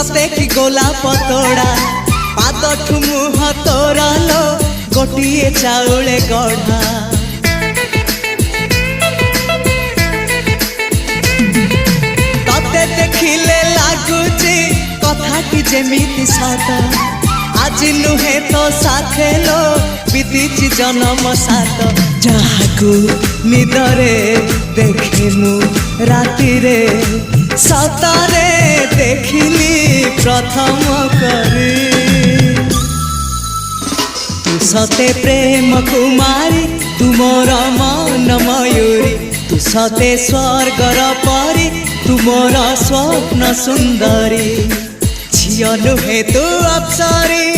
सते कि गोलाप तोड़ा पादठु मुह तोरा लो गोटिए चाउले गढ़ा तते देखिले लागुची कथाटी जेमिति सत आज नुहे तो साथे लो बीतीची जन्म सात जहाकू निदरे देखे मु राति रे सतारे देखिली प्रथम करी तू सते प्रेम कुमारी तुमर मन मयूरी तू सते स्वर्गर परी तुमर स्वप्न सुंदरी झियो नुहे तू अप्सरी।